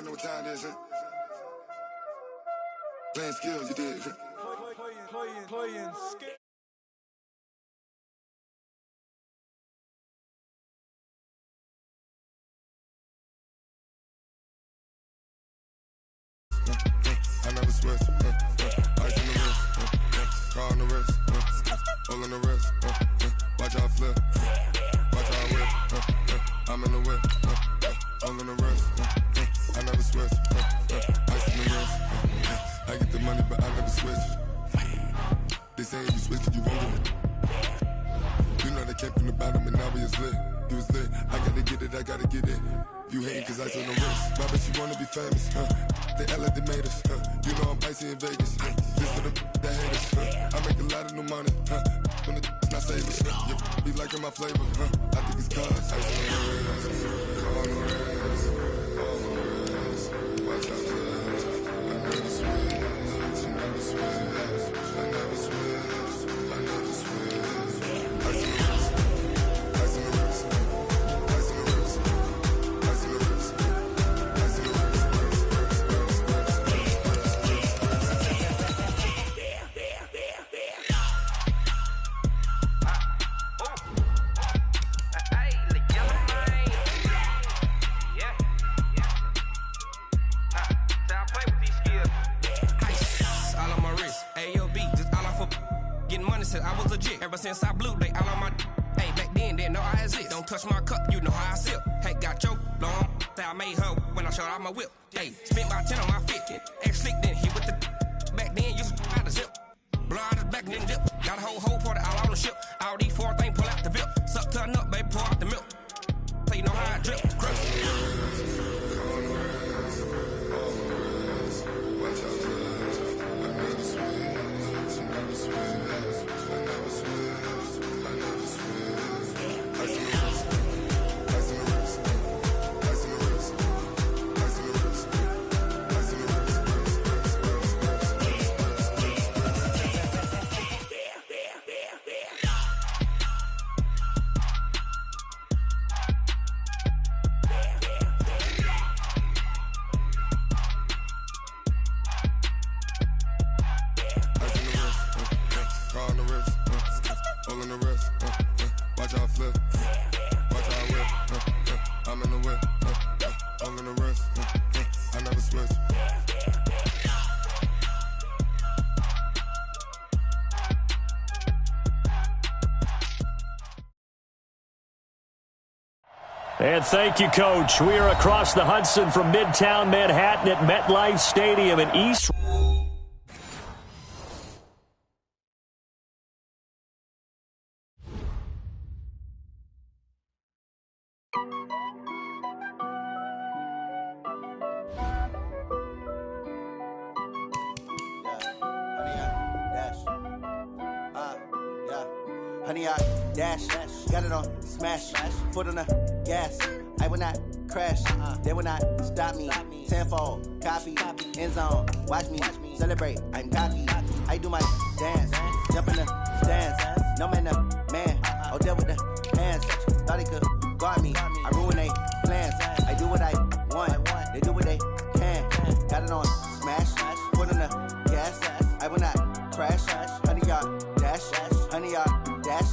already know what time it is, huh? Playing skills, you did. Playing skills. I never switch. Ice in the wrist. Car on the wrist. All on the wrist. Watch how I flip. Watch how I whip. I'm in the whip. All on the wrist. I never switch. Ice in the wrist. I get the money, but I never switch. They say if you switch it, you won't get it. You know they came from the bottom and now we is lit. You was lit. I gotta get it, I gotta get it. You hating cause ice on the wrist. Why bet you wanna be famous, huh? They act like they made us, huh? You know I'm icy in Vegas, huh? This for the that hate us, huh? I make a lot of new money, huh? When the not save us, huh? You be liking my flavor, huh? I think it's cause ice on the wrist, on the wrist, on the wrist. Watch out, cuz I never switch, I never switch, I never switch, I never switch. Ice on the wrist, ice on the wrist, ice on the wrist, ice on the wrist, ice on the wrist. I was legit ever since I blew they all on my hey back then didn't know I exist. Don't touch my cup, you know how I sip. Hey, got choked long that I made her when I showed out my whip. Hey, spent my 10 on my fit. Ex slick then hit with the back then used to out the zip. Blow out his back then dip. Got a whole party all on the ship. All these four things pull out the VIP. Suck to a nut, baby, pour out the milk. So you know how I drip. Crush. And thank you, Coach. We are across the Hudson from Midtown Manhattan at MetLife Stadium in East. Honey, I dash, got it on smash, foot on the gas. I will not crash, they will not stop me. Tenfold, copy, end zone, watch me celebrate. I'm cocky, I do my dance, jump in the stands. No man, the man, I'll deal with the hands. Thought he could guard me, I ruin they plans. I do what I want, they do what they can. Got it on smash, foot on the gas. I will not crash, honey, y'all dash, honey, y'all dash,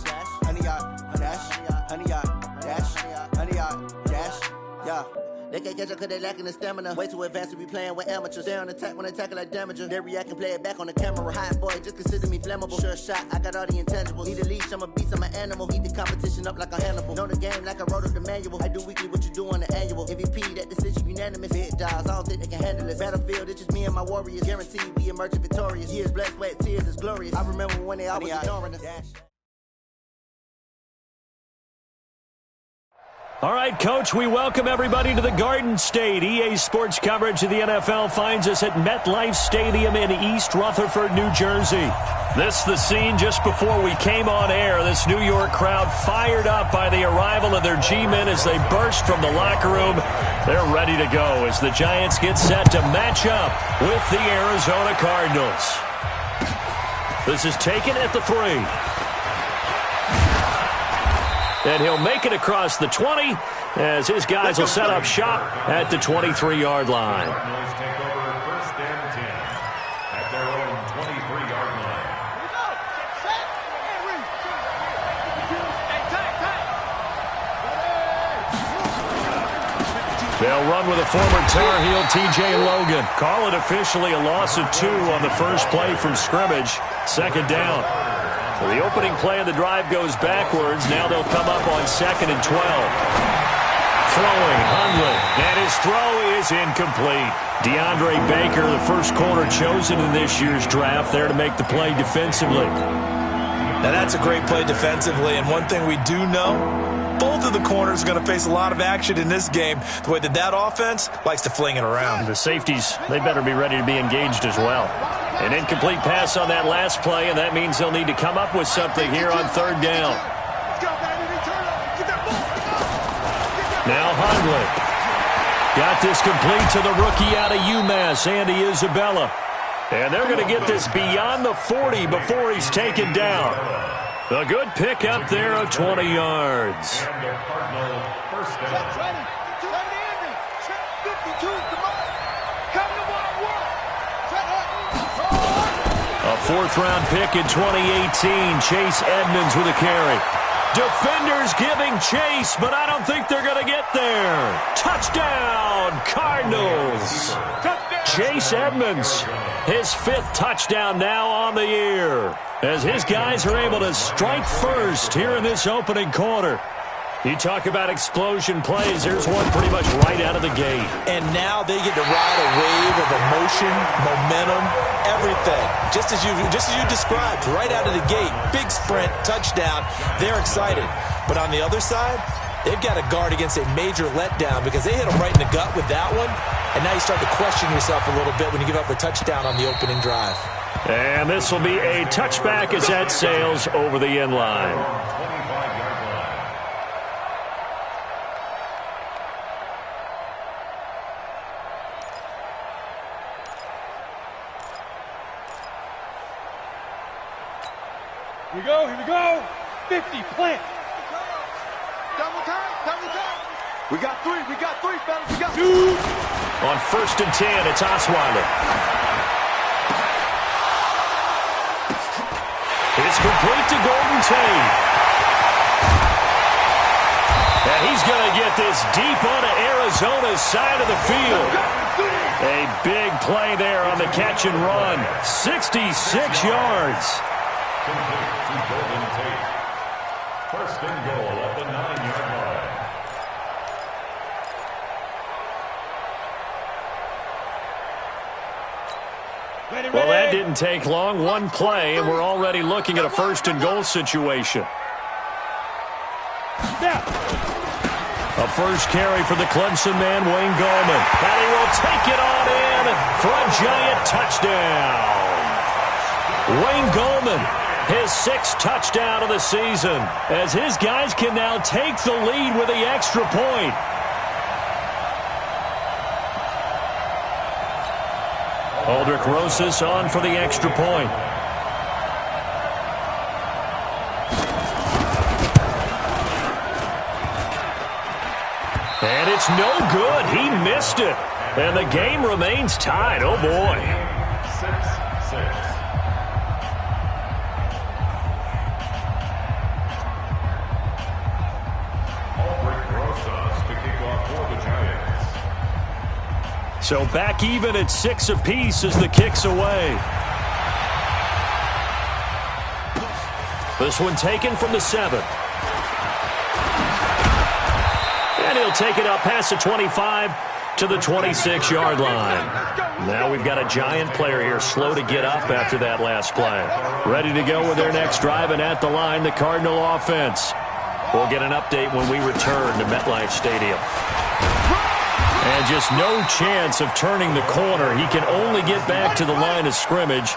honey, y'all dash, honey, y'all dash, honey, y'all dash, yeah. They can't catch up cause they lacking the stamina. Way too advanced to be playing with amateurs. Stay on attack when they tackle like damager. They react and play it back on the camera. Hot boy, just consider me flammable. Sure shot, I got all the intangibles. Need a leash, I'm a beast, I'm an animal. Heat the competition up like a Hannibal. Know the game like I wrote up the manual. I do weekly what you do on the annual. MVP, that decision unanimous. Hit dials, I don't think they can handle it. Battlefield, it's just me and my warriors. Guaranteed we emerging victorious. Years, blood, sweat, tears, it's glorious. I remember when they always ignoring us. All right, Coach, we welcome everybody to the Garden State. EA Sports coverage of the NFL finds us at MetLife Stadium in East Rutherford, New Jersey. This the scene just before we came on air. This New York crowd fired up by the arrival of their G-men as they burst from the locker room. They're ready to go as the Giants get set to match up with the Arizona Cardinals. This is taken at the 3. And he'll make it across the 20 as his guys will set up shop at the 23-yard line. Cardinals take over 1st and 10 at their own 23-yard line. They'll run with a former Tar Heel, T.J. Logan. Call it officially a loss of 2 on the first play from scrimmage. 2nd down. So the opening play of the drive goes backwards. Now they'll come up on 2nd and 12. Throwing, Hundley, and his throw is incomplete. DeAndre Baker, the first corner chosen in this year's draft, there to make the play defensively. Now that's a great play defensively, and one thing we do know, both of the corners are going to face a lot of action in this game, the way that offense likes to fling it around. The safeties, they better be ready to be engaged as well. An incomplete pass on that last play, and that means they'll need to come up with something here on 3rd down. Now Hundley. Got this complete to the rookie out of UMass, Andy Isabella. And they're going to get this beyond the 40 before he's taken down. A good pick up there of 20 yards. And the Cardinal 1st down. A 4th-round pick in 2018. Chase Edmonds with a carry. Defenders giving chase, but I don't think they're going to get there. Touchdown, Cardinals. Chase Edmonds, his 5th touchdown now on the year, as his guys are able to strike first here in this opening quarter. You talk about explosion plays. There's one pretty much right out of the gate. And now they get to ride a wave of emotion, momentum, everything. Just as you described, right out of the gate. Big sprint, touchdown. They're excited. But on the other side, they've got to guard against a major letdown because they hit them right in the gut with that one. And now you start to question yourself a little bit when you give up a touchdown on the opening drive. And this will be a touchback as that sails over the end line. Here we go. 50, plant. Double time. We got three, fellas. We got 2. On 1st and 10, it's Osweiler. It's complete to Golden Tate. And he's going to get this deep onto Arizona's side of the field. A big play there on the catch and run. 66 yards. Complete to Golden Tate. 1st and goal at the 9-yard line. Well, that didn't take long. One play, and we're already looking at a 1st and goal situation. A first carry for the Clemson man, Wayne Gallman. And he will take it on in for a giant touchdown. Wayne Gallman, his 6th touchdown of the season, as his guys can now take the lead with the extra point. Aldrich Rosas on for the extra point. And it's no good. He missed it. And the game remains tied. Oh, boy. 6-6. So back even at 6 apiece as the kick's away. This one taken from the 7. And he'll take it up past the 25 to the 26-yard line. Now we've got a giant player here, slow to get up after that last play. Ready to go with their next drive, and at the line, the Cardinal offense. We'll get an update when we return to MetLife Stadium. And just no chance of turning the corner. He can only get back to the line of scrimmage.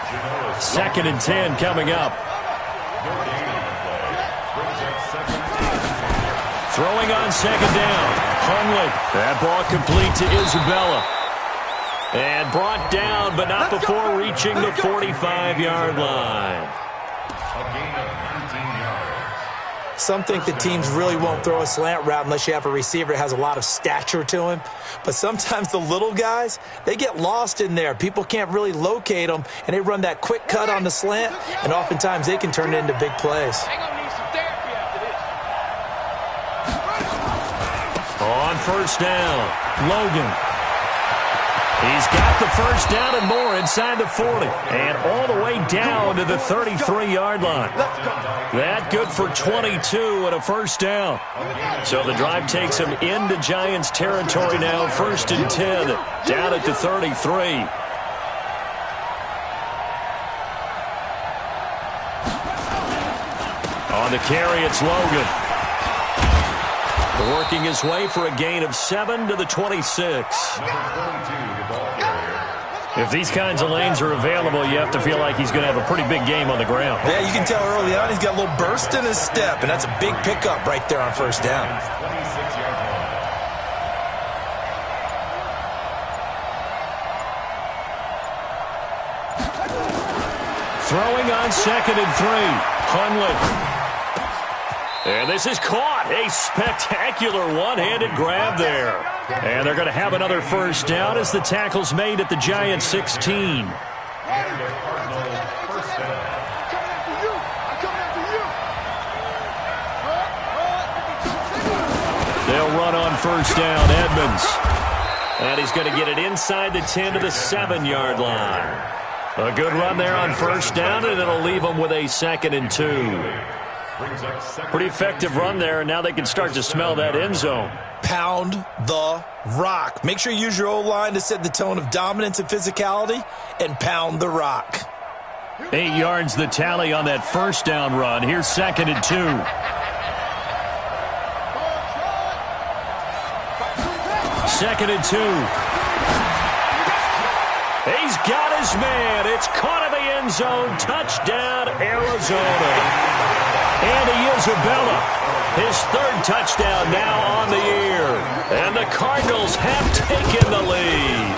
2nd and 10 coming up. Throwing on 2nd down. Hundley. That ball complete to Isabella. And brought down, but not before reaching the 45-yard line. A gain of 19 yards. Some think that teams really won't throw a slant route unless you have a receiver that has a lot of stature to him. But sometimes the little guys, they get lost in there. People can't really locate them, and they run that quick cut on the slant, and oftentimes they can turn it into big plays. On first down, Logan. He's got the first down and more inside the 40. And all the way down to the 33-yard line. That good for 22 and a first down. So the drive takes him into Giants territory now. 1st and 10, down at the 33. On the carry, it's Logan. Working his way for a gain of 7 to the 26. If these kinds of lanes are available, you have to feel like he's going to have a pretty big game on the ground. Yeah, you can tell early on he's got a little burst in his step, and that's a big pickup right there on first down. Throwing on 2nd and 3. Hundley. And this is caught. A spectacular one-handed grab there. And they're going to have another first down as the tackle's made at the Giants 16. They'll run on first down, Edmonds. And he's going to get it inside the 10 to the 7-yard line. A good run there on first down, and it'll leave them with a 2nd and 2. Pretty effective run there, and now they can start to smell that end zone. Pound the rock. Make sure you use your O-line to set the tone of dominance and physicality, and pound the rock. 8 yards the tally on that first down run. Here's 2nd and 2. Second and 2. He's got his man. It's caught in the end zone. Touchdown, Arizona. Andy Isabella, his 3rd touchdown now on the year. And the Cardinals have taken the lead.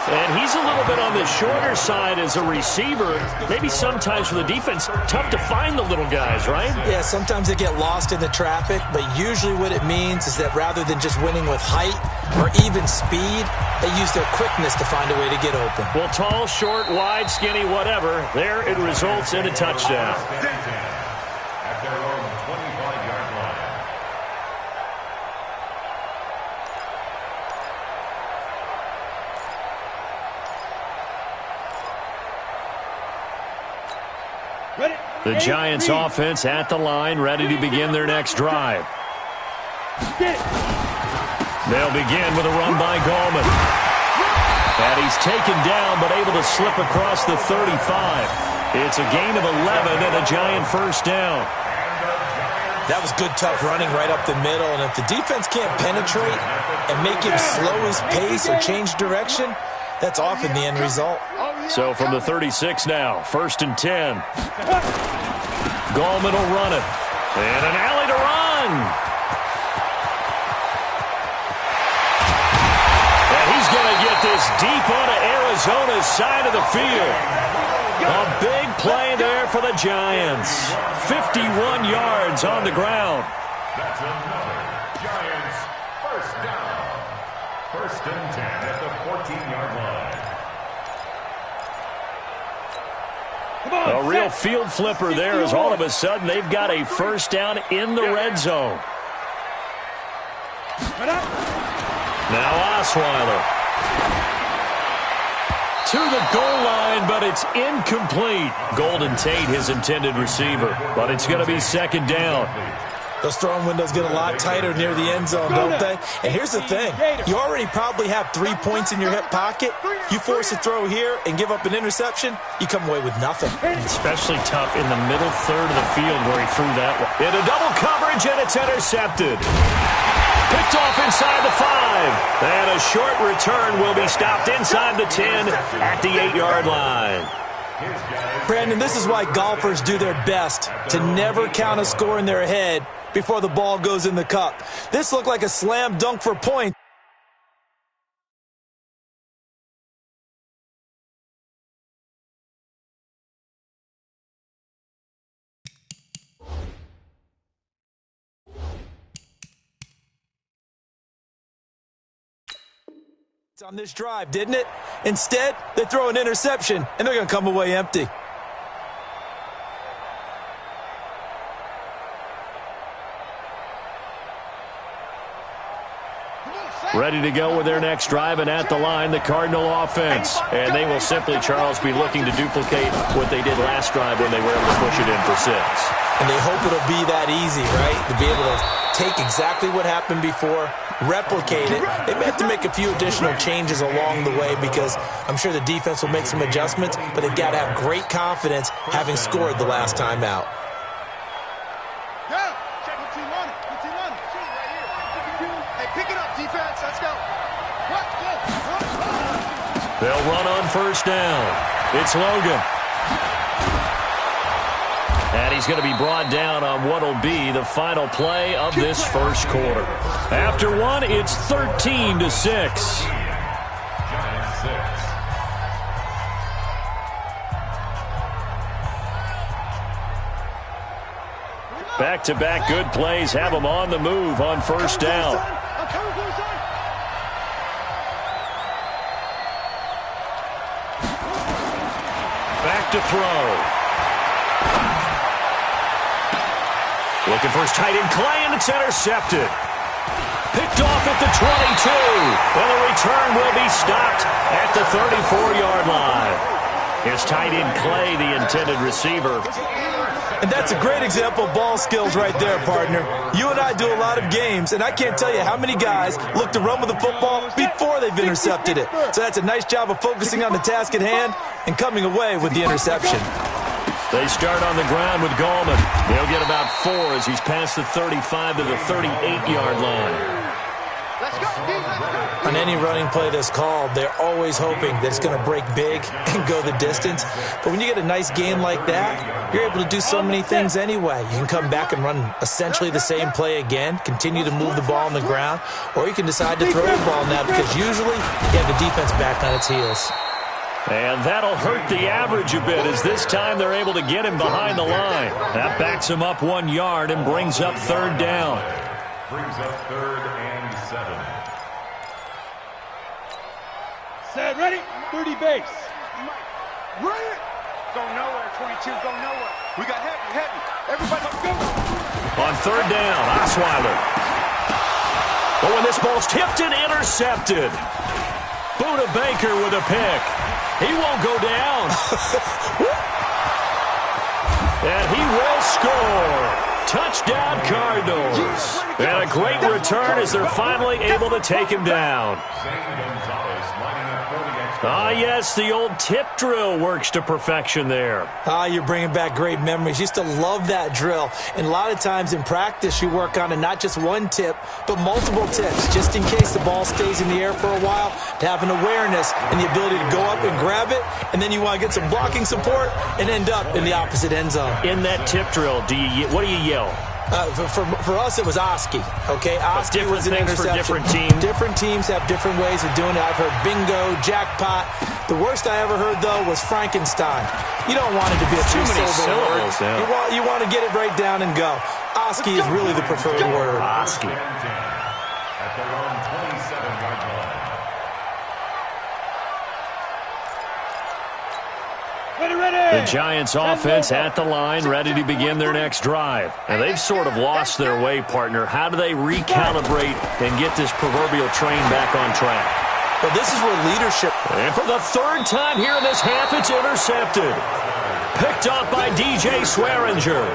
And he's a little bit on the shorter side as a receiver. Maybe sometimes for the defense, tough to find the little guys, right? Yeah, sometimes they get lost in the traffic, but usually what it means is that rather than just winning with height or even speed, they use their quickness to find a way to get open. Well, tall, short, wide, skinny, whatever, there it results in a touchdown. At their own 25-yard line. The Giants offense at the line, ready to begin their next drive. They'll begin with a run by Gallman. And he's taken down, but able to slip across the 35. It's a gain of 11 and a Giant first down. That was good, tough running right up the middle. And if the defense can't penetrate and make him slow his pace or change direction, that's often the end result. So from the 36 now, 1st and 10. Gallman will run it. And an alley to run. And he's going to get this deep onto Arizona's side of the field. A big play there for the Giants. 51 yards on the ground. That's another Giants first down. 1st and 10 at the 14-yard line. A real field flipper there as all of a sudden they've got a first down in the red zone. Now Osweiler. To the goal line, but it's incomplete. Golden Tate, his intended receiver, but it's going to be 2nd down. Those throwing windows get a lot tighter near the end zone, don't they? And here's the thing. You already probably have 3 points in your hip pocket. You force a throw here and give up an interception, you come away with nothing. Especially tough in the middle third of the field where he threw that one. Into double coverage, and it's intercepted. Picked off inside the 5. And a short return will be stopped inside the 10 at the 8-yard line. Brandon, this is why golfers do their best to never count a score in their head before the ball goes in the cup. This looked like a slam dunk for points. On this drive, didn't it? Instead, they throw an interception, and they're going to come away empty. Ready to go with their next drive, and at the line, the Cardinal offense. And they will simply, Charles, be looking to duplicate what they did last drive when they were able to push it in for 6. And they hope it'll be that easy, right? To be able to take exactly what happened before, replicate it. They may have to make a few additional changes along the way because I'm sure the defense will make some adjustments, but they've got to have great confidence having scored the last time out. They'll run on first down. It's Logan. And he's going to be brought down on what will be the final play of this first quarter. After one, it's 13-6. Back-to-back good plays have them on the move on first down. Back to throw. Looking for his tight end, Clay, and it's intercepted. Picked off at the 22. Well, the return will be stopped at the 34-yard line. His tight end, Clay, the intended receiver. And that's a great example of ball skills right there, partner. You and I do a lot of games, and I can't tell you how many guys look to run with the football before they've intercepted it. So that's a nice job of focusing on the task at hand and coming away with the interception. They start on the ground with Gallman. He'll get about 4 as he's past the 35 to the 38-yard line. On any running play that's called, they're always hoping that it's going to break big and go the distance. But when you get a nice game like that, you're able to do so many things anyway. You can come back and run essentially the same play again, continue to move the ball on the ground, or you can decide to throw the ball now because usually you have the defense back on its heels. And that'll hurt the average a bit as this time they're able to get him behind the line. That backs him up 1 yard and brings up third down. Brings up 3rd and 7. Set, ready? 30 base. Run it. Go nowhere, 22, go nowhere. We got heavy. Everybody go. On third down, Osweiler. But when this ball's tipped and intercepted. Buda Baker with a pick. He won't go down. And he will score. Touchdown, Cardinals. And a great return as they're finally able to take him down. Ah, yes, the old tip drill works to perfection there. Ah, you're bringing back great memories. Used to love that drill. And a lot of times in practice, you work on it, not just one tip, but multiple tips, just in case the ball stays in the air for a while, to have an awareness and the ability to go up and grab it, and then you want to get some blocking support and end up in the opposite end zone. In that tip drill, what do you yell? For us, it was Oski. Okay, Oski was an interception. For different teams. Different teams have different ways of doing it. I've heard bingo, jackpot. The worst I ever heard, though, was Frankenstein. You don't want it to be a two-syllable word. Yeah. You want to get it right down and go. Oski is really the preferred word. Oski. At their own 27-yard line. The Giants offense at the line, ready to begin their next drive. And they've sort of lost their way, partner. How do they recalibrate and get this proverbial train back on track? Well, this is where leadership... And for the third time here in this half, it's intercepted. Picked up by DJ Swearinger.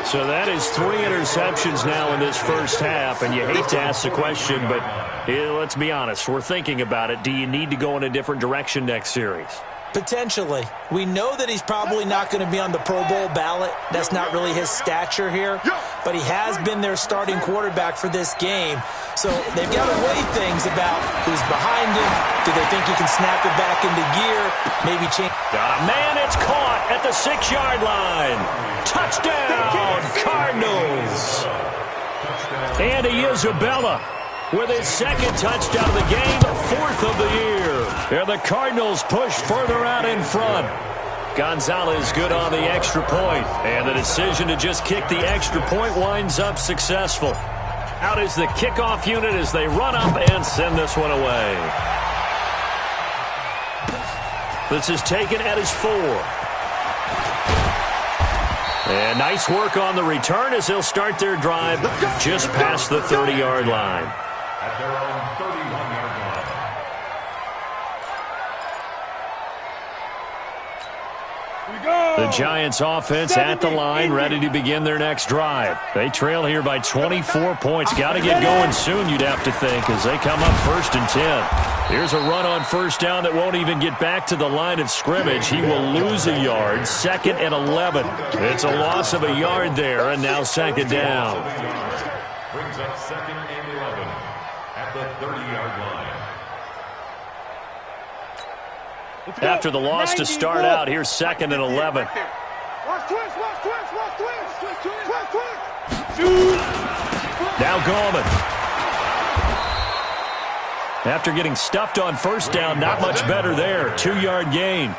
So that is 3 interceptions now in this first half. And you hate to ask the question, but let's be honest. We're thinking about it. Do you need to go in a different direction next series? Potentially. We know that he's probably not going to be on the Pro Bowl ballot. That's not really his stature here. But he has been their starting quarterback for this game. So they've got to weigh things about who's behind him. Do they think he can snap it back into gear? Maybe change. Got a man, it's caught at the 6-yard line. Touchdown, Cardinals. Andy Isabella with his second touchdown of the game, 4th of the year. And the Cardinals push further out in front. Gonzalez good on the extra point. And the decision to just kick the extra point winds up successful. Out is the kickoff unit as they run up and send this one away. This is taken at his 4. And nice work on the return as they'll start their drive just past the 30-yard line. At their own 31-yard line. The Giants offense at the line, ready to begin their next drive. They trail here by 24 points. Got to get going soon, you'd have to think, as they come up 1st and 10. Here's a run on 1st down that won't even get back to the line of scrimmage. He will lose a yard, 2nd and 11. It's a loss of a yard there, and now 2nd down. Brings up 2nd and 11 at the 30-yard line. After the loss to start out, here's 2nd and 11. Now Gallman. After getting stuffed on 1st down, not much better there. 2-yard gain.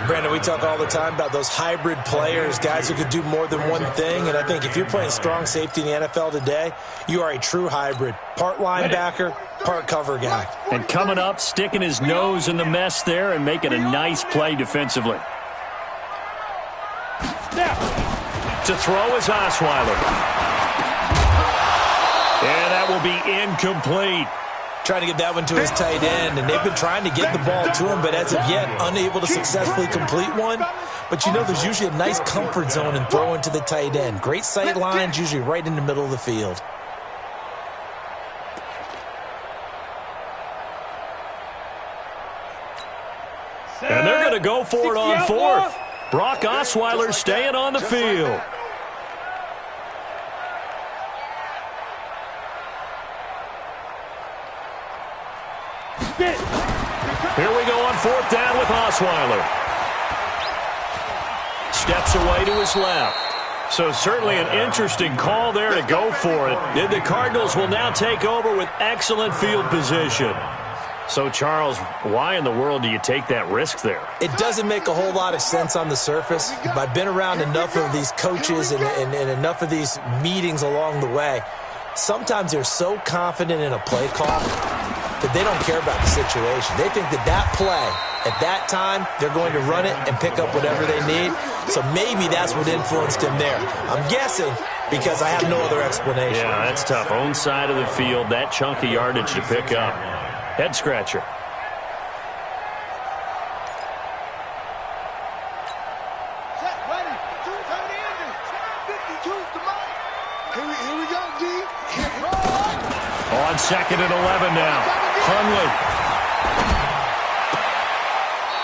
Brandon, we talk all the time about those hybrid players, guys who could do more than one thing. And I think if you're playing strong safety in the NFL today, you are a true hybrid. Part linebacker, part cover guy. And coming up, sticking his nose in the mess there and making a nice play defensively. To throw is Osweiler. And that will be incomplete. Trying to get that one to his tight end, and they've been trying to get the ball to him, but as of yet, unable to successfully complete one. But you know there's usually a nice comfort zone in throwing to the tight end. Great sight lines, usually right in the middle of the field. And they're going to go for it on 4th. Brock Osweiler staying on the field. Here we go on 4th down with Osweiler. Steps away to his left. So certainly an interesting call there to go for it. And the Cardinals will now take over with excellent field position. So, Charles, why in the world do you take that risk there? It doesn't make a whole lot of sense on the surface. But I've been around enough of these coaches and enough of these meetings along the way. Sometimes they're so confident in a play call that they don't care about the situation. They think that play, at that time, they're going to run it and pick up whatever they need. So maybe that's what influenced him there. I'm guessing because I have no other explanation. Yeah, that's tough. Own side of the field, that chunk of yardage to pick up. Head scratcher. Here we go, D. On 2nd and 11 now. Hundley.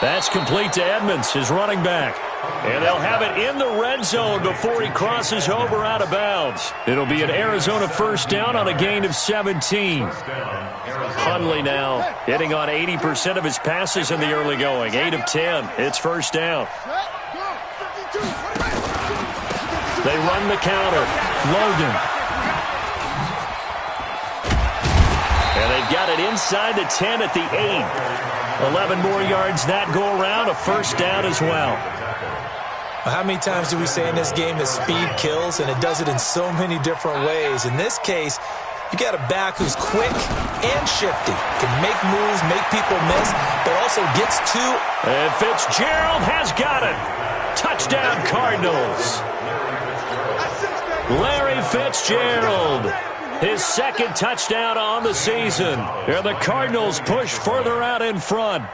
That's complete to Edmonds, his running back. And they'll have it in the red zone before he crosses over out of bounds. It'll be an Arizona 1st down on a gain of 17. Hundley now hitting on 80% of his passes in the early going. 8 of 10. It's 1st down. They run the counter. Logan. And they've got it inside the 10 at the 8. 11 more yards that go around. A 1st down as well. How many times do we say in this game that speed kills, and it does it in so many different ways? In this case, you got a back who's quick and shifty, can make moves, make people miss, but also gets to. And Fitzgerald has got it. Touchdown, Cardinals. Larry Fitzgerald, his 2nd touchdown on the season. And the Cardinals push further out in front.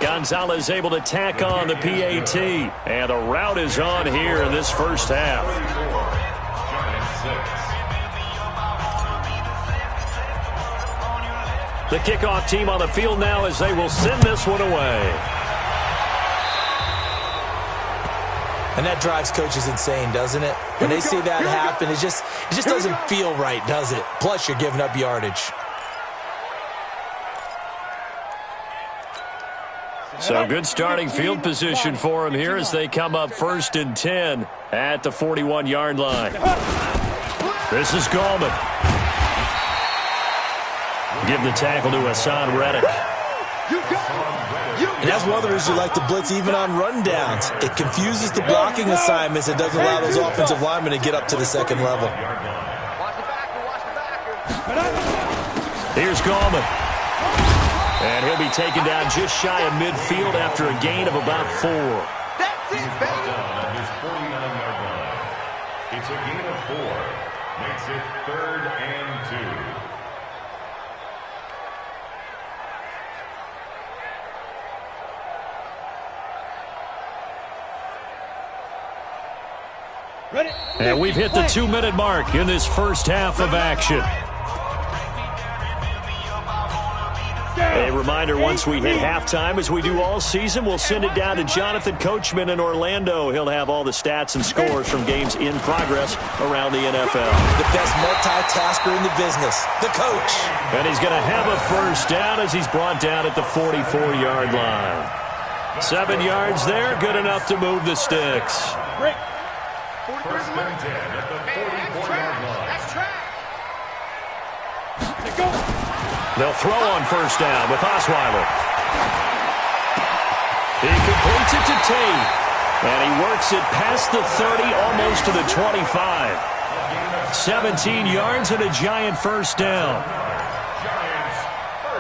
Gonzalez able to tack on the PAT. And the route is on here in this 1st half. The kickoff team on the field now as they will send this one away. And that drives coaches insane, doesn't it? When they see that happen, it just doesn't feel right, does it? Plus, you're giving up yardage. So good starting field position for him here as they come up 1st and 10 at the 41-yard line. This is Gallman. Give the tackle to Hassan Reddick. You got it. You And that's one of the reasons you like to blitz even on rundowns. It confuses the blocking assignments and doesn't allow those offensive linemen to get up to the second level. Here's Gallman. And he'll be taken down just shy of midfield after a gain of about 4. That's it, baby. On his 49-yard line. It's a gain of 4. Makes it 3rd and 2. And we've hit the 2-minute mark in this first half of action. A reminder, once we hit halftime, as we do all season, we'll send it down to Jonathan Coachman in Orlando. He'll have all the stats and scores from games in progress around the NFL. The best multitasker in the business, the coach. And he's going to have a first down as he's brought down at the 44-yard line. 7 yards there, good enough to move the sticks. First and 10 at the 44-yard line. That's track. Let's go. They'll throw on first down with Osweiler. He completes it to Tate. And he works it past the 30, almost to the 25. 17 yards and a giant first down.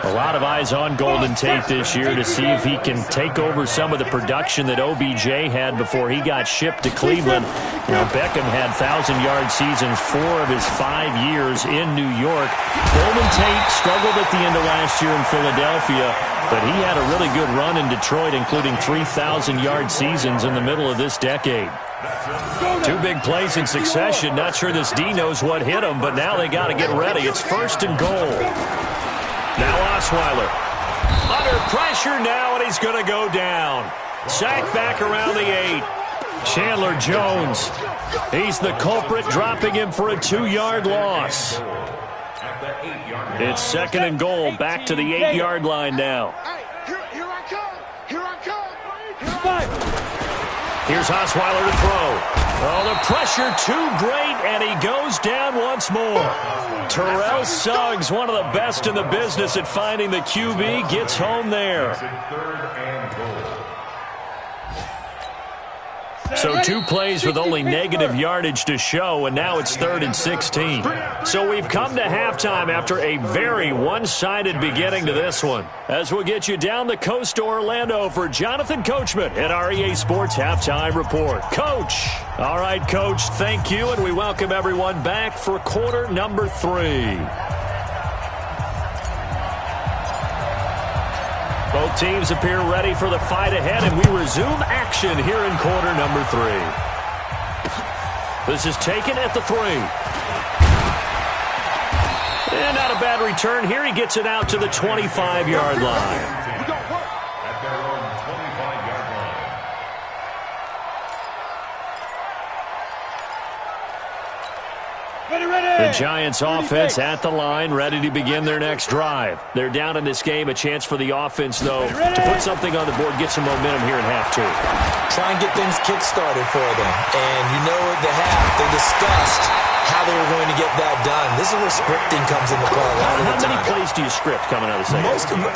A lot of eyes on Golden Tate this year to see if he can take over some of the production that OBJ had before he got shipped to Cleveland. You know, Beckham had 1,000-yard seasons 4 of his 5 years in New York. Golden Tate struggled at the end of last year in Philadelphia, but he had a really good run in Detroit, including 3,000-yard seasons in the middle of this decade. 2 big plays in succession. Not sure this D knows what hit him, but now they got to get ready. It's 1st and goal. Now Osweiler. Under pressure now, and he's going to go down. Sacked back around the 8. Chandler Jones. He's the culprit, dropping him for a 2-yard loss. It's 2nd and goal, back to the 8-yard line now. Here I come. Here I come. Here's Osweiler to throw. Oh, the pressure too great, and he goes down once more. Terrell Suggs, one of the best in the business at finding the QB, gets home there. So 2 plays with only negative yardage to show, and now it's 3rd and 16. So we've come to halftime after a very one-sided beginning to this one. As we'll get you down the coast to Orlando for Jonathan Coachman at our EA Sports Halftime Report. Coach! All right, Coach, thank you, and we welcome everyone back for quarter number 3. Both teams appear ready for the fight ahead, and we resume action here in quarter number 3. This is taken at the 3. And not a bad return here. He gets it out to the 25-yard line. The Giants offense at the line, ready to begin their next drive. They're down in this game. A chance for the offense, though, to put something on the board, get some momentum here in half 2. Try and get things kick-started for them. And you know at the half, they discussed how they were going to get that done. This is where scripting comes into play a lot of the time. How many plays do you script coming out of the second?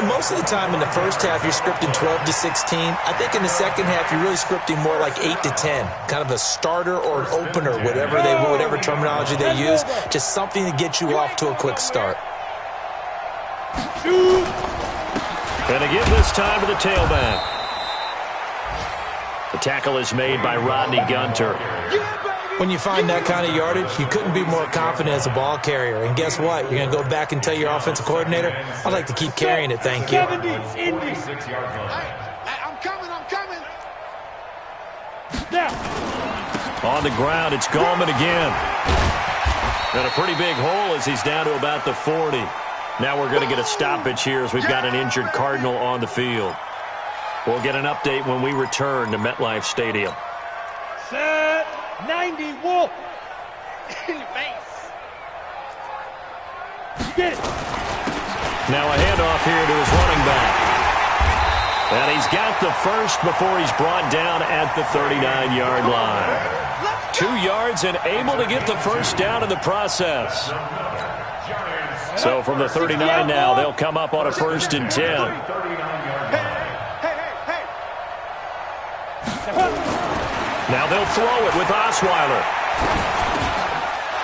Most of the time in the first half, you're scripting 12 to 16. I think in the second half, you're really scripting more like 8 to 10. Kind of a starter or an opener, whatever terminology they use. Just something to get you off to a quick start. And again this time to the tailback. The tackle is made by Rodney Gunter. When you find that kind of yardage, you couldn't be more confident as a ball carrier. And guess what? You're going to go back and tell your offensive coordinator, I'd like to keep carrying it, thank you. I'm coming. Now. On the ground, it's Gallman again. And a pretty big hole as he's down to about the 40. Now we're going to get a stoppage here as we've got an injured Cardinal on the field. We'll get an update when we return to MetLife Stadium. Set 90 Wolf. Base. Get it. Now a handoff here to his running back. And he's got the first before he's brought down at the 39-yard line. 2 yards and able to get the first down in the process. So from the 39 now, they'll come up on a 1st and 10. Now they'll throw it with Osweiler.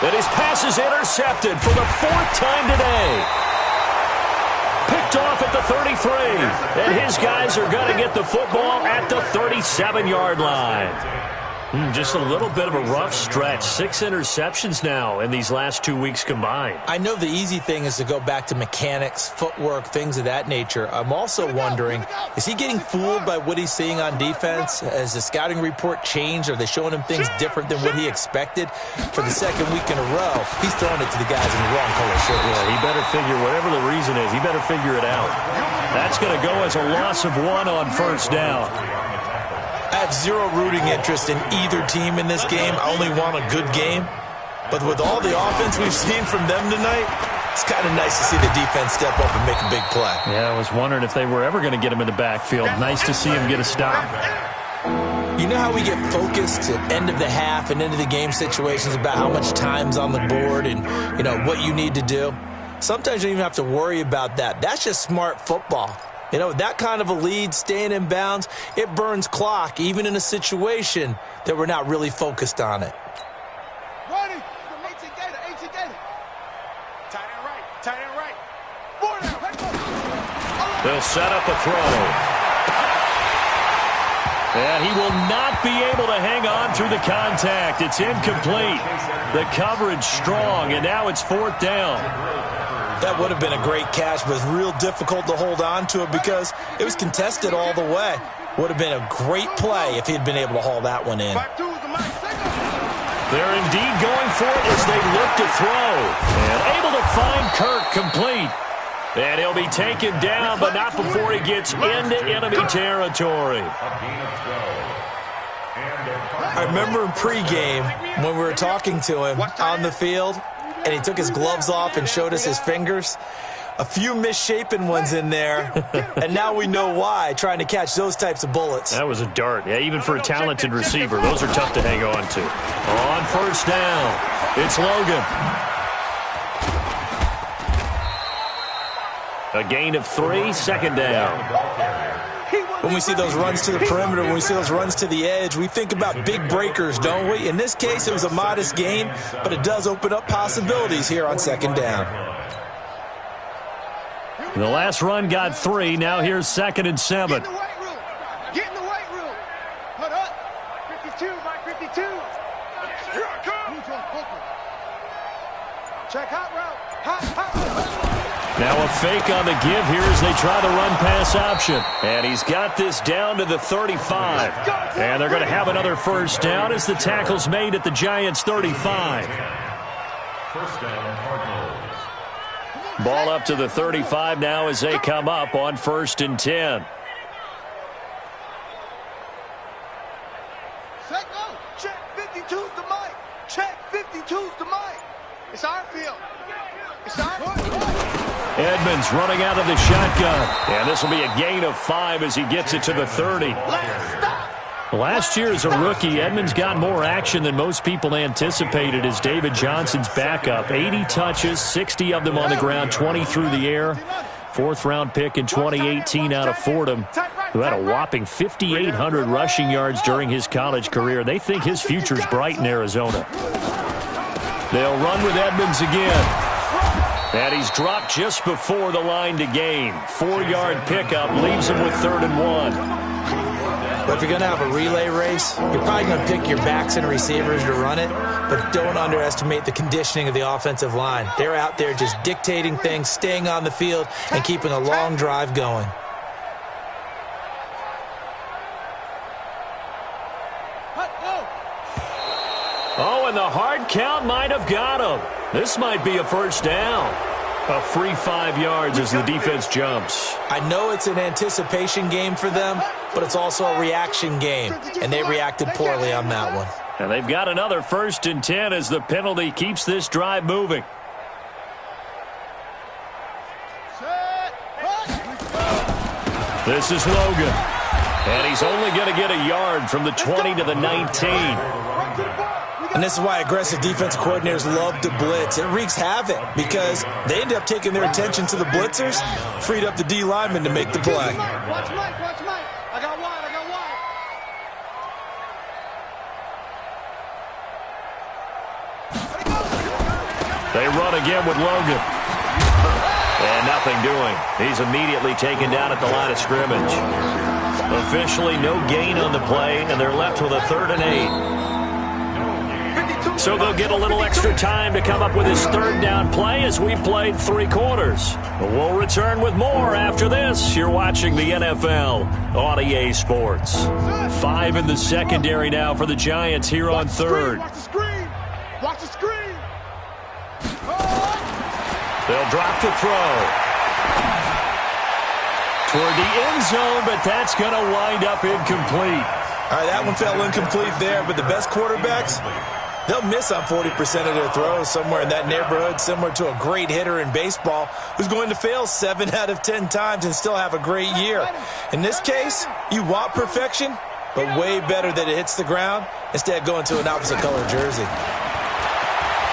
And his pass is intercepted for the 4th time today. Picked off at the 33. And his guys are going to get the football at the 37-yard line. Just a little bit of a rough stretch. 6 interceptions now in these last 2 weeks combined. I know the easy thing is to go back to mechanics, footwork, things of that nature. I'm also wondering, is he getting fooled by what he's seeing on defense? Has the scouting report changed? Are they showing him things different than what he expected? For the 2nd week in a row, he's throwing it to the guys in the wrong color shirt. Yeah, he better figure, whatever the reason is, he better figure it out. That's going to go as a loss of 1 on 1st down. I have zero rooting interest in either team in this game. I only want a good game. But with all the offense we've seen from them tonight, it's kind of nice to see the defense step up and make a big play. Yeah, I was wondering if they were ever going to get him in the backfield. Nice to see him get a stop. You know how we get focused at end of the half and into the game situations about how much time's on the board and, you know, what you need to do? Sometimes you don't even have to worry about that. That's just smart football. You know, that kind of a lead, staying in bounds, it burns clock, even in a situation that we're not really focused on it. Ready. 18 Gator, 18 Gator. Tight end right, tight end right. 4 down. They'll set up a throw. And he will not be able to hang on through the contact. It's incomplete. The coverage strong, and now it's 4th down. That would have been a great catch, but it's real difficult to hold on to it because it was contested all the way. Would have been a great play if he'd been able to haul that one in. They're indeed going for it as they look to throw. And able to find Kirk complete. And he'll be taken down, but not before he gets into enemy territory. I remember in pregame when we were talking to him on the field, and he took his gloves off and showed us his fingers. A few misshapen ones in there, and now we know why, trying to catch those types of bullets. That was a dart. Yeah, even for a talented receiver, those are tough to hang on to. On 1st down, it's Logan. A gain of 3, 2nd down. When we see those runs to the perimeter, when we see those runs to the edge, we think about big breakers, don't we? In this case, it was a modest gain, but it does open up possibilities here on 2nd down. The last run got 3. Now here's 2nd and 7. Get in the weight room. Get in the weight room. Put up. 52, Mike 52. Here I come. Check hot route. Hot. Now a fake on the give here as they try the run-pass option. And he's got this down to the 35. And they're going to have another 1st down as the tackle's made at the Giants' 35. 1st down, Cardinals. Ball up to the 35 now as they come up on 1st and 10. Set go. Check 52's the mic. Check 52's the mic. It's our field. It's our field. Edmonds running out of the shotgun. And this will be a gain of 5 as he gets it to the 30. Last year as a rookie, Edmonds got more action than most people anticipated as David Johnson's backup. 80 touches, 60 of them on the ground, 20 through the air. 4th-round pick in 2018 out of Fordham, who had a whopping 5,800 rushing yards during his college career. They think his future's bright in Arizona. They'll run with Edmonds again. And he's dropped just before the line to gain. 4-yard pickup leaves him with 3rd and 1. But if you're going to have a relay race, you're probably going to pick your backs and receivers to run it, but don't underestimate the conditioning of the offensive line. They're out there just dictating things, staying on the field, and keeping a long drive going. Oh, and the hard count might have got him. This might be a 1st down. A free 5 yards as the defense jumps. I know it's an anticipation game for them, but it's also a reaction game, and they reacted poorly on that one. And they've got another 1st and 10 as the penalty keeps this drive moving. This is Logan. And he's only going to get a yard from the 20 to the 19. And this is why aggressive defensive coordinators love to blitz. It wreaks havoc because they end up taking their attention to the blitzers, freed up the D lineman to make the play. Watch Mike. I got wide. run again with Logan. And nothing doing. He's immediately taken down at the line of scrimmage. Officially no gain on the play, and they're left with a 3rd and 8. So they'll get a little extra time to come up with his 3rd down play as we've played 3 quarters. We'll return with more after this. You're watching the NFL on EA Sports. 5 in the secondary now for the Giants here on 3rd. Watch the screen. Watch the screen. They'll drop to throw. Toward the end zone, but that's going to wind up incomplete. All right, that one fell incomplete there, but the best quarterbacks, they'll miss on 40% of their throws, somewhere in that neighborhood, similar to a great hitter in baseball who's going to fail 7 out of 10 times and still have a great year. In this case, you want perfection, but way better that it hits the ground instead of going to an opposite color jersey.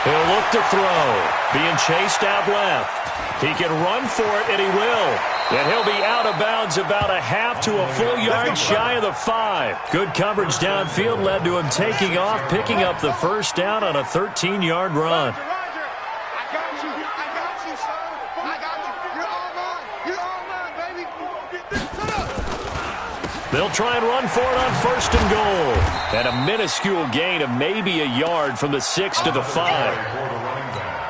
He'll look to throw, being chased out left. He can run for it, and he will. And he'll be out of bounds about a half to a full yard shy of the 5. Good coverage downfield led to him taking off, picking up the 1st down on a 13-yard run. Roger, I got you. I got you, son. I got you. You're all mine. You're all mine, baby. Get this. Shut up. They'll try and run for it on 1st and goal. And a minuscule gain of maybe a yard from the 6 to the 5.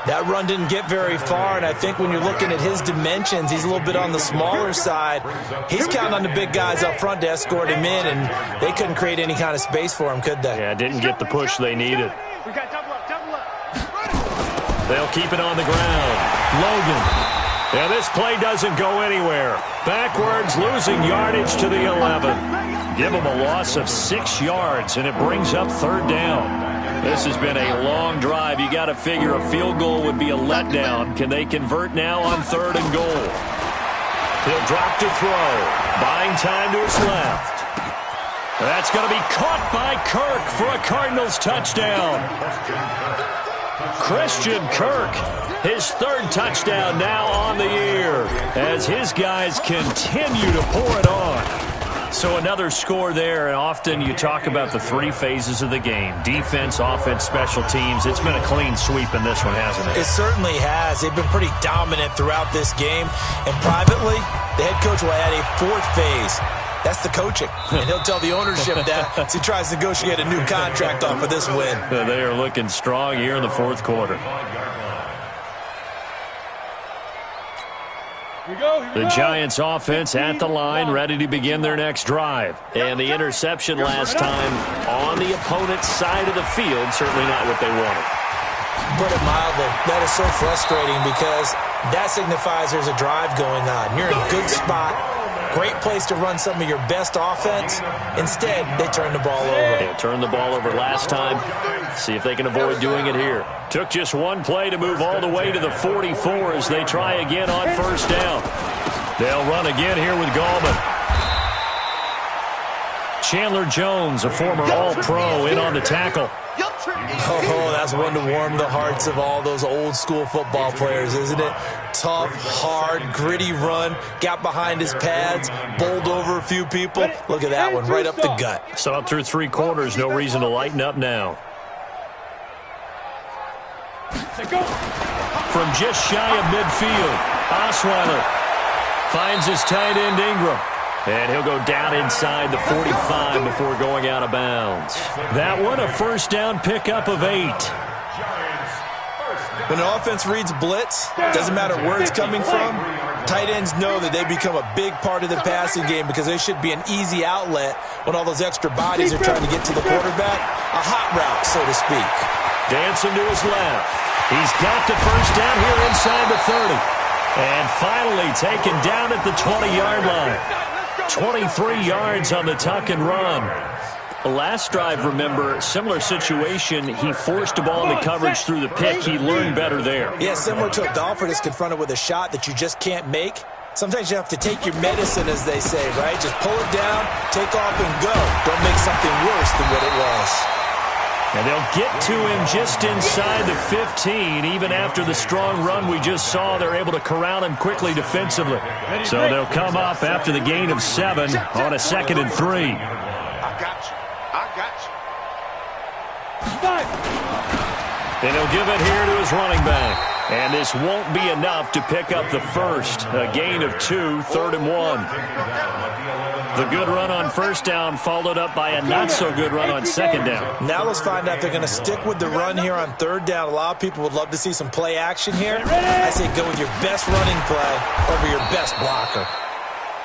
That run didn't get very far, and I think when you're looking at his dimensions, he's a little bit on the smaller side. He's counting on the big guys up front to escort him in, and they couldn't create any kind of space for him, could they? Yeah, didn't get the push they needed. We got double up. They'll keep it on the ground. Logan. Yeah, this play doesn't go anywhere. Backwards, losing yardage to the 11. Give him a loss of 6 yards, and it brings up 3rd down. This has been a long drive. You got to figure a field goal would be a letdown. Can they convert now on 3rd and goal? He'll drop to throw. Buying time to his left. That's going to be caught by Kirk for a Cardinals touchdown. Christian Kirk, his 3rd touchdown now on the year as his guys continue to pour it on. So another score there, and often you talk about the 3 phases of the game. Defense, offense, special teams. It's been a clean sweep in this one, hasn't it? It certainly has. They've been pretty dominant throughout this game. And privately, the head coach will add a 4th phase. That's the coaching. And he'll tell the ownership that as he tries to negotiate a new contract off of this win. They are looking strong here in the 4th quarter. The Giants offense at the line, ready to begin their next drive. And the interception last time on the opponent's side of the field, certainly not what they wanted. Put it mildly, that is so frustrating because that signifies there's a drive going on. You're in a good spot, great place to run some of your best offense. Instead, they turn the ball over. They turned the ball over last time. See if they can avoid doing it here. Took just one play to move all the way to the 44 as they try again on 1st down. They'll run again here with Gallman. Chandler Jones, a former All-Pro, in on the tackle. Oh, that's one to warm the hearts of all those old-school football players, isn't it? Tough, hard, gritty run, got behind his pads, bowled over a few people. Look at that one, right up the gut. So up through 3 quarters, no reason to lighten up now. From just shy of midfield, Osweiler finds his tight end Ingram. And he'll go down inside the 45 before going out of bounds. That one, a 1st down pickup of 8. When an offense reads blitz, doesn't matter where it's coming from, tight ends know that they become a big part of the passing game because they should be an easy outlet when all those extra bodies are trying to get to the quarterback. A hot route, so to speak. Dancing to his left. He's got the 1st down here inside the 30. And finally taken down at the 20-yard line. 23 yards on the tuck and run. Last drive, remember, similar situation. He forced the ball into coverage through the pick. He learned better there. Yeah, similar to a golfer that's confronted with a shot that you just can't make. Sometimes you have to take your medicine, as they say, right? Just pull it down, take off, and go. Don't make something worse than what it was. And they'll get to him just inside the 15. Even after the strong run we just saw, they're able to corral him quickly defensively. So they'll come up after the gain of 7 on a 2nd and 3. I got you. I got you. And he'll give it here to his running back. And this won't be enough to pick up the first. A gain of 2, 3rd and 1. The good run on first down followed up by a not-so-good run on second down. Now let's find out if they're going to stick with the run here on third down. A lot of people would love to see some play action here. I say go with your best running play over your best blocker.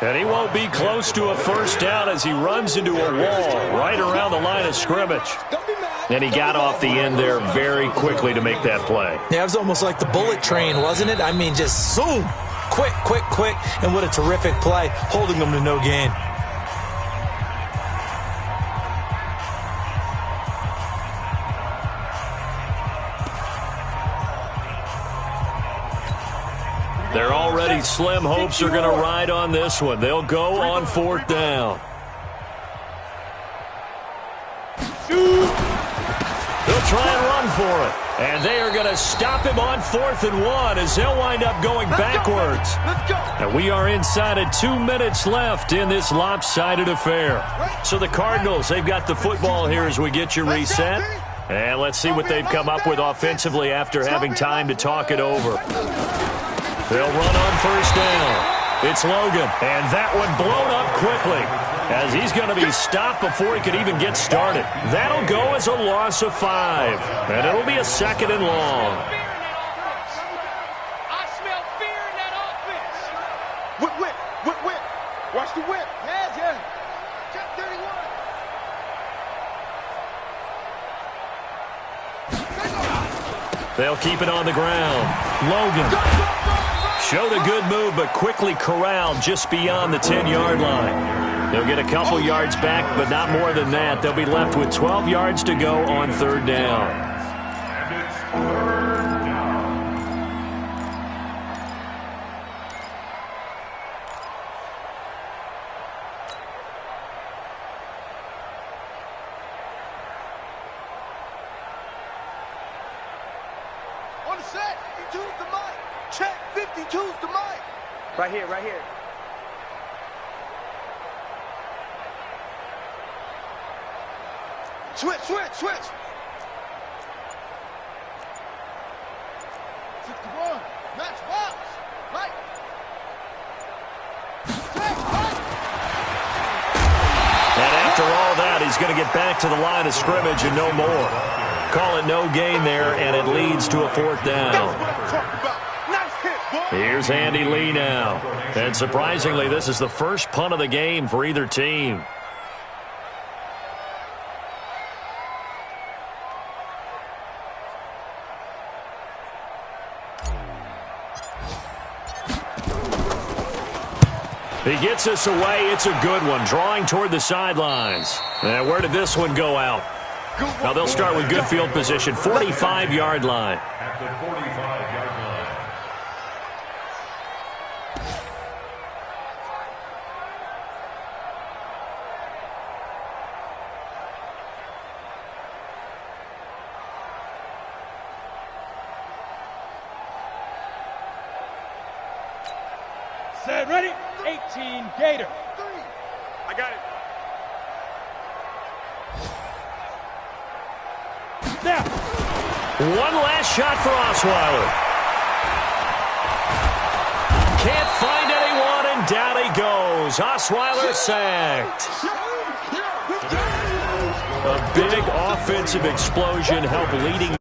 And he won't be close to a first down as he runs into a wall right around the line of scrimmage. And he got off the end there very quickly to make that play. Yeah, it was almost like the bullet train, wasn't it? I mean, just zoom. Quick, quick, quick. And what a terrific play, holding them to no gain. They're already slim hopes are going to ride on this one. They'll go on 4th down. They'll try and run for it. And they are going to stop him on 4th and 1 as they'll wind up going backwards. And we are inside of 2 minutes left in this lopsided affair. So the Cardinals, they've got the football here as we get you reset. And let's see what they've come up with offensively after having time to talk it over. They'll run on first down. It's Logan, and that one blown up quickly as he's going to be stopped before he could even get started. That'll go as a loss of 5, and it'll be a 2nd and long. I smell fear in that offense. Whip, whip, whip, whip. Watch the whip. Yeah. Check 31. They'll keep it on the ground. Logan showed a good move, but quickly corralled just beyond the 10-yard line. They'll get a couple yards back, but not more than that. They'll be left with 12 yards to go on 3rd down. And it's 3rd down. On the set, 52's the mic. Check, 52's the mic. Right here. Switch. 61. Match box. Right. And after all that, he's going to get back to the line of scrimmage and no more. Call it no gain there, and it leads to a 4th down. Here's Andy Lee now. And surprisingly, this is the first punt of the game for either team. He gets us away. It's a good one, drawing toward the sidelines. And where did this one go out? Now they'll start with good field position, 45-yard line. At the 45-yard line. Set, ready? 18, Gator. 3. I got it. Now. One last shot for Osweiler. Can't find anyone, and down he goes. Osweiler sacked. A big offensive explosion helped leading